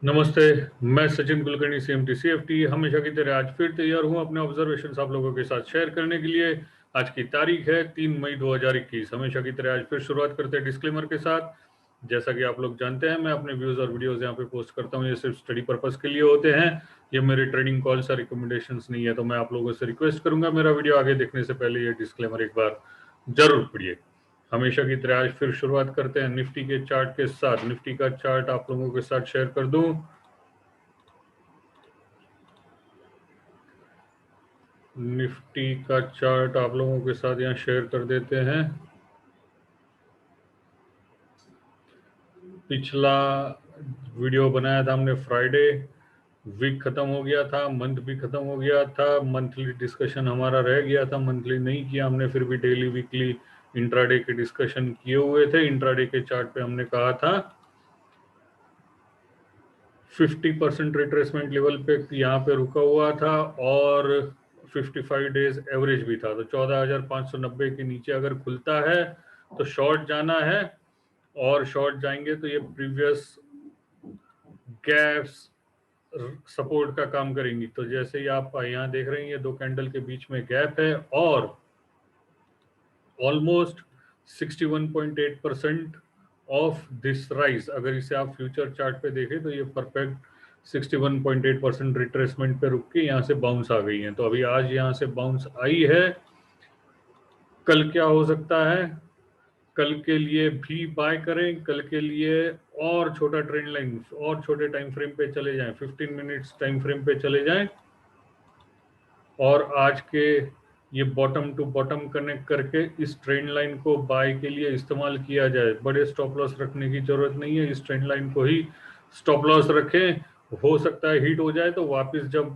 नमस्ते। मैं Sachin Kulkarni CMT CFT हमेशा की तरह आज फिर तैयार हूं अपने ऑब्जर्वेशंस आप लोगों के साथ शेयर करने के लिए। आज की तारीख है 3 मई 2021। हमेशा की तरह आज फिर शुरुआत करते हैं डिस्क्लेमर के साथ। जैसा कि आप लोग जानते हैं, मैं अपने व्यूज और वीडियोस यहाँ पे पोस्ट करता हूँ, ये सिर्फ स्टडी पर्पस के लिए होते हैं। ये मेरे ट्रेडिंग कॉल्स और रिकमेंडेशंस नहीं है। तो मैं आप लोगों से रिक्वेस्ट करूंगा, मेरा वीडियो आगे देखने से पहले ये डिस्क्लेमर एक बार जरूर पढ़िए। हमेशा की तरह आज फिर शुरुआत करते हैं निफ्टी के चार्ट के साथ। निफ्टी का चार्ट आप लोगों के साथ शेयर कर दूं। निफ्टी का चार्ट आप लोगों के साथ यहाँ शेयर कर देते हैं। पिछला वीडियो बनाया था हमने फ्राइडे, वीक खत्म हो गया था, मंथ भी खत्म हो गया था, मंथली डिस्कशन हमारा रह गया था। मंथली नहीं किया हमने, फिर भी डेली वीकली इंट्राडे के डिस्कशन किए हुए थे। इंट्राडे के चार्ट पे हमने कहा था 50% रिट्रेसमेंट लेवल पे यहाँ पे रुका हुआ था और 55 डेज एवरेज भी था। तो 14,590 के नीचे अगर खुलता है तो शॉर्ट जाना है, और शॉर्ट जाएंगे तो ये प्रीवियस गैप्स सपोर्ट का काम करेंगी। तो जैसे ही आप यहाँ देख रहे हैं, ये दो कैंडल के बीच में गैप है और ऑलमोस्ट 61.8% ऑफ दिस राइज, अगर इसे आप फ्यूचर चार्ट पे देखें तो ये परफेक्ट 61.8% रिट्रेसमेंट पे रुक के यहाँ से बाउंस आ गई है। तो अभी आज यहाँ से बाउंस आई है। कल क्या हो सकता है? कल के लिए भी बाय करें, कल के लिए और छोटा ट्रेंड लाइन और छोटे टाइम फ्रेम पे चले जाएं, 15 मिनट्स टाइम फ्रेम पे चले जाएं और आज के ये बॉटम टू बॉटम कनेक्ट करके इस ट्रेंड लाइन को बाय के लिए इस्तेमाल किया जाए। बड़े स्टॉप लॉस रखने की जरूरत नहीं है, इस ट्रेंड लाइन को ही स्टॉप लॉस रखें। हो सकता है हिट हो जाए तो वापस जब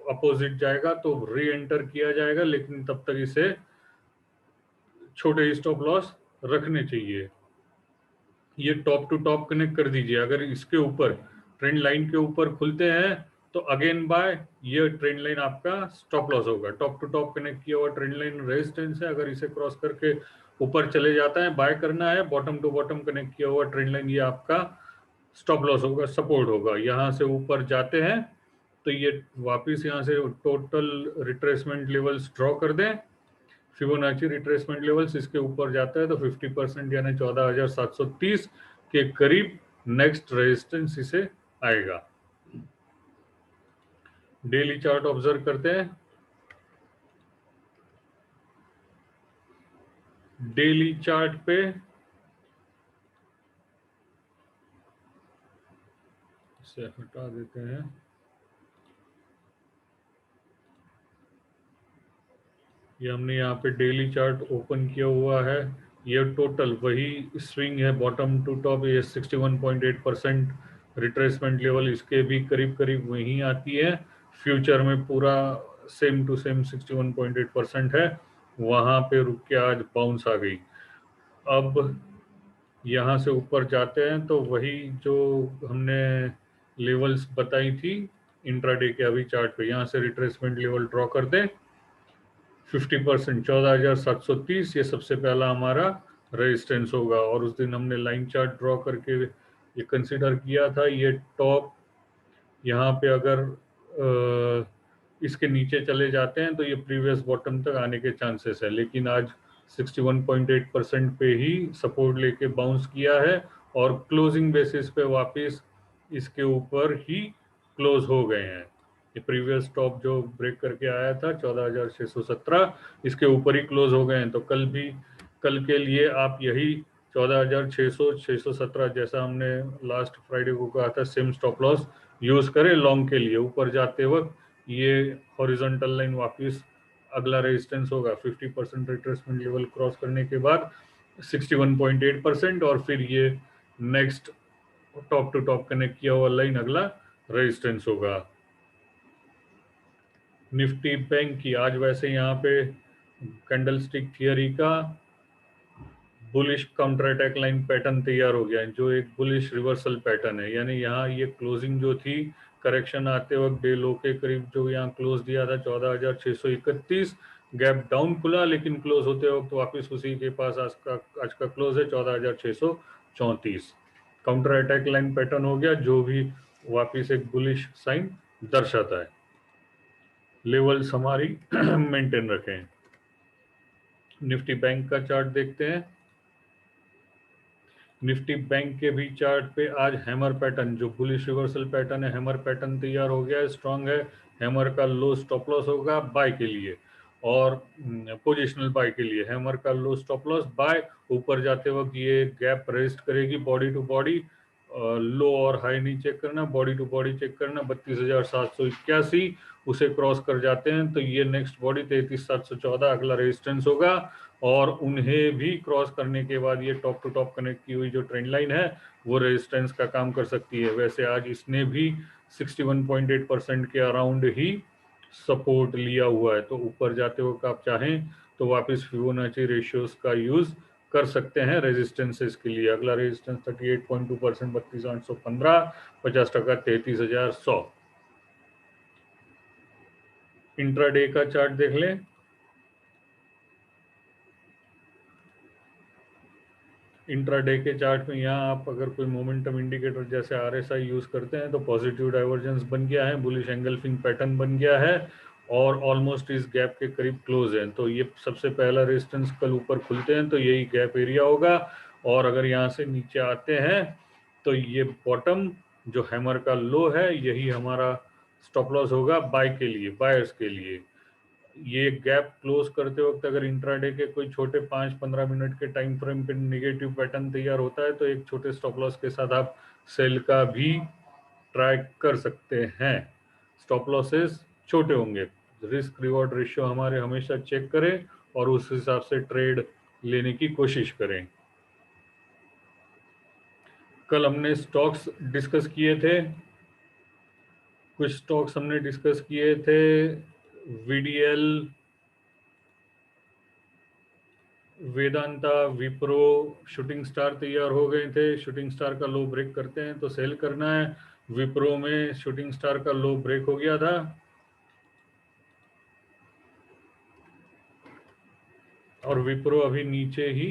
अपोजिट जाएगा तो री एंटर किया जाएगा, लेकिन तब तक इसे छोटे स्टॉप लॉस रखने चाहिए। ये टॉप टू टॉप कनेक्ट कर दीजिए। अगर इसके ऊपर ट्रेंड लाइन के ऊपर खुलते हैं तो अगेन बाय, ये ट्रेंड लाइन आपका स्टॉप लॉस होगा। टॉप टू टॉप कनेक्ट किया हुआ ट्रेंड लाइन रेजिस्टेंस है, अगर इसे क्रॉस करके ऊपर चले जाता है बाय करना है। बॉटम टू बॉटम कनेक्ट किया हुआ ट्रेंड लाइन ये आपका स्टॉप लॉस होगा, सपोर्ट होगा। यहाँ से ऊपर जाते हैं तो ये वापिस यहाँ से टोटल रिट्रेसमेंट लेवल्स ड्रॉ कर दें। फिबोनाची रिट्रेसमेंट लेवल्स इसके ऊपर जाता है तो 50% यानी 14,730 के करीब नेक्स्ट रेजिस्टेंस इसे आएगा। डेली चार्ट ऑब्जर्व करते हैं। डेली चार्ट पे इसे हटा देते हैं। ये हमने यहाँ पे डेली चार्ट ओपन किया हुआ है। ये टोटल वही स्विंग है बॉटम टू टॉप, ये 61.8% रिट्रेसमेंट लेवल इसके भी करीब करीब वहीं आती है। फ्यूचर में पूरा सेम टू सेम 61.8% है। वहां पे रुक के आज बाउंस आ गई। अब यहाँ से ऊपर जाते हैं तो वही जो हमने लेवल्स बताई थी इंट्राडे के अभी चार्ट पे, यहाँ से रिट्रेसमेंट लेवल ड्रॉ कर दें 50%, 14,730 ये सबसे पहला हमारा रेजिस्टेंस होगा। और उस दिन हमने लाइन चार्ट ड्रॉ करके ये कंसिडर किया था, ये टॉप यहाँ पे अगर इसके नीचे चले जाते हैं तो ये प्रीवियस बॉटम तक आने के चांसेस है, लेकिन आज 61.8% पे ही सपोर्ट लेके बाउंस किया है और क्लोजिंग बेसिस पे वापस इसके ऊपर ही क्लोज हो गए हैं। ये प्रीवियस टॉप जो ब्रेक करके आया था 14,617 इसके ऊपर ही क्लोज हो गए हैं। तो कल के लिए आप यही 14,600 617 जैसा हमने लास्ट फ्राइडे को कहा था सेम स्टॉप लॉस यूज करें लॉन्ग के लिए। ऊपर जाते वक्त ये हॉरिजॉन्टल लाइन वापस अगला रेजिस्टेंस होगा 50% रिट्रेसमेंट लेवल क्रॉस करने के बाद 61.8% और फिर ये next top to top connect किया हुआ लाइन अगला रेजिस्टेंस होगा। निफ्टी बैंक की आज वैसे यहाँ पे कैंडलस्टिक थियरी का bullish counter attack line pattern तैयार हो गया है, जो एक बुलिश रिवर्सल पैटर्न है। यानी यहाँ ये क्लोजिंग जो थी करेक्शन आते वक्त डे लो के करीब जो यहाँ क्लोज दिया था 14,631 गैप डाउन खुला, लेकिन क्लोज होते वक्त वापस उसी के पास आज का क्लोज है 14,634। काउंटर अटैक लाइन पैटर्न हो गया। जो भी वापिस एक बुलिश साइन दर्शाता है। लेवल्स हमारी मेंटेन रखें। निफ्टी बैंक का चार्ट देखते हैं। निफ्टी बैंक के भी चार्ट पे आज हैमर पैटर्न, जो बुलिश रिवर्सल पैटर्न है, हैमर पैटर्न तैयार हो गया है, स्ट्रांग है। हैमर का लो स्टॉप लॉस होगा बाय के लिए और पोजिशनल बाय के लिए। हैमर का लो स्टॉप लॉस बाय, ऊपर जाते वक्त ये गैप रेस्ट करेगी बॉडी टू बॉडी, लो और हाई नहीं चेक करना, बॉडी टू बॉडी चेक करना 32,781, उसे क्रॉस कर जाते हैं तो ये नेक्स्ट बॉडी 33,714 अगला रेजिस्टेंस होगा और उन्हें भी क्रॉस करने के बाद ये टॉप टू टॉप कनेक्ट की हुई जो ट्रेंड लाइन है वो रेजिस्टेंस का काम कर सकती है। वैसे आज इसने भी 61.8% के अराउंड ही सपोर्ट लिया हुआ है, तो ऊपर जाते वक्त आप चाहें तो वापस फिबोनाची रेशियोज का यूज कर सकते हैं रेजिस्टेंसेस के लिए। अगला रेजिस्टेंस 38.2%, 32,815, 50% 33,100। इंट्राडे का चार्ट देख लें। इंट्राडे के चार्ट में यहाँ आप अगर कोई मोमेंटम इंडिकेटर जैसे आरएसआई यूज करते हैं तो पॉजिटिव डाइवर्जेंस बन गया है, बुलिश एंगल्फिंग पैटर्न बन गया है और ऑलमोस्ट इस गैप के करीब क्लोज है। तो ये सबसे पहला रेजिस्टेंस कल ऊपर खुलते हैं तो यही गैप एरिया होगा और अगर यहाँ से नीचे आते हैं तो ये बॉटम जो हैमर का लो है यही हमारा स्टॉप लॉस होगा बाय के लिए, बायर्स के लिए। ये गैप क्लोज करते वक्त अगर इंट्राडे के कोई छोटे 5-15 मिनट के टाइम फ्रेम पे निगेटिव पैटर्न तैयार होता है तो एक छोटे स्टॉप लॉस के साथ आप सेल का भी ट्रैक कर सकते हैं। स्टॉप लॉसेस छोटे होंगे, रिस्क रिवॉर्ड रेशियो हमारे हमेशा चेक करें और उस हिसाब से ट्रेड लेने की कोशिश करें। कल हमने स्टॉक्स डिस्कस किए थे, कुछ स्टॉक्स हमने डिस्कस किए थे। VDL, Vedanta, Wipro, shooting star तैयार हो गए थे। शूटिंग स्टार का लो ब्रेक करते हैं तो सेल करना है। विप्रो में शूटिंग स्टार का लो ब्रेक हो गया था और विप्रो अभी नीचे ही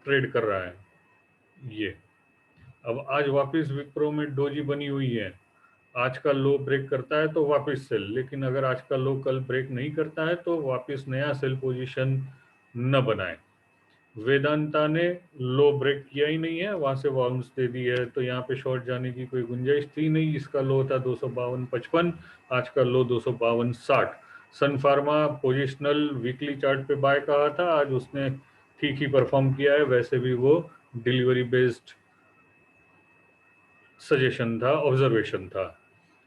ट्रेड कर रहा है। ये अब आज वापस विप्रो में डोजी बनी हुई है, आज का लो ब्रेक करता है तो वापस सेल, लेकिन अगर आज का लो कल ब्रेक नहीं करता है तो वापस नया सेल पोजीशन न बनाए। वेदांता ने लो ब्रेक किया ही नहीं है, वहां से बाउंस दे दी है तो यहाँ पे शॉर्ट जाने की कोई गुंजाइश थी नहीं। इसका लो था 252.55, आज का लो 252.60। सन फार्मा पोजिशनल वीकली चार्ट पे बाय कहा था, आज उसने ठीक ही परफॉर्म किया है। वैसे भी वो डिलीवरी बेस्ड सजेशन था, ऑब्जर्वेशन था।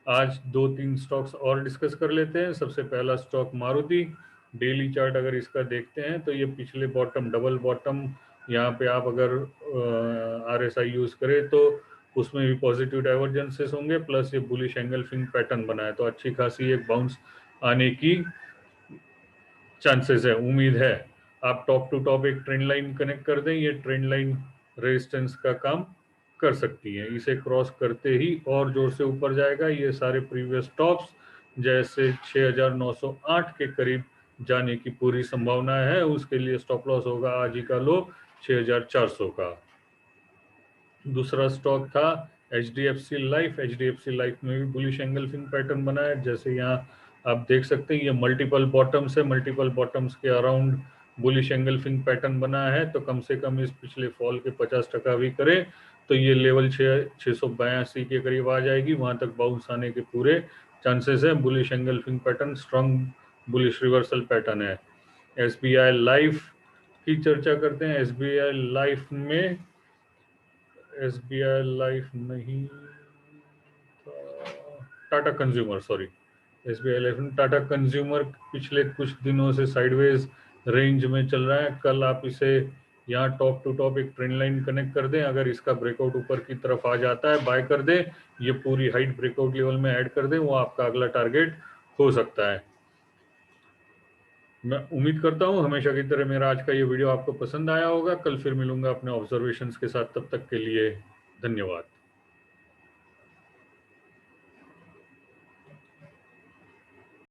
आज 2-3 स्टॉक्स और डिस्कस कर लेते हैं। सबसे पहला स्टॉक मारुति। डेली चार्ट अगर इसका देखते हैं तो ये पिछले बॉटम, डबल बॉटम, यहाँ पे आप अगर आरएसआई यूज करें तो उसमें भी पॉजिटिव डाइवर्जेंसेस होंगे, प्लस ये बुलिश एंगल्फिंग पैटर्न बना है तो अच्छी खासी एक बाउंस आने की चांसेस है, उम्मीद है। आप टॉप टू टॉप एक ट्रेंड लाइन कनेक्ट कर दें, ये ट्रेंड लाइन रेजिस्टेंस का काम कर सकती है। इसे क्रॉस करते ही और जोर से ऊपर जाएगा। ये सारे प्रीवियस टॉप्स जैसे 6,908 के करीब जाने की पूरी संभावना है। उसके लिए स्टॉप लॉस होगा आज ही का लो 6,400 का। दूसरा स्टॉक था HDFC लाइफ। HDFC लाइफ में भी बुलिश एंगल्फिंग पैटर्न बना है, जैसे यहाँ आप देख सकते हैं ये मल्टीपल बॉटम्स है, मल्टीपल बॉटम्स के अराउंड बुलिश एंगल्फिंग पैटर्न बना है तो कम से कम इस पिछले फॉल के 50% भी करे तो ये लेवल 682 के करीब आ जाएगी, वहां तक बाउंस आने के पूरे चांसेस है। Bullish engulfing pattern, strong bullish reversal pattern है। SBI लाइफ की चर्चा करते हैं। SBI लाइफ में, SBI लाइफ नहीं, Tata consumer, sorry, SBI life में टाटा कंज्यूमर पिछले कुछ दिनों से साइडवेज रेंज में चल रहा है। कल आप इसे यहाँ टॉप टू टॉप एक ट्रेंड लाइन कनेक्ट कर दें, अगर इसका ब्रेकआउट ऊपर की तरफ आ जाता है बाय कर दें, ये पूरी हाइट ब्रेकआउट लेवल में ऐड कर दें, वो आपका अगला टारगेट हो सकता है। मैं उम्मीद करता हूँ हमेशा की तरह मेरा आज का ये वीडियो आपको पसंद आया होगा। कल फिर मिलूंगा अपने ऑब्जर्वेशंस के साथ, तब तक के लिए धन्यवाद।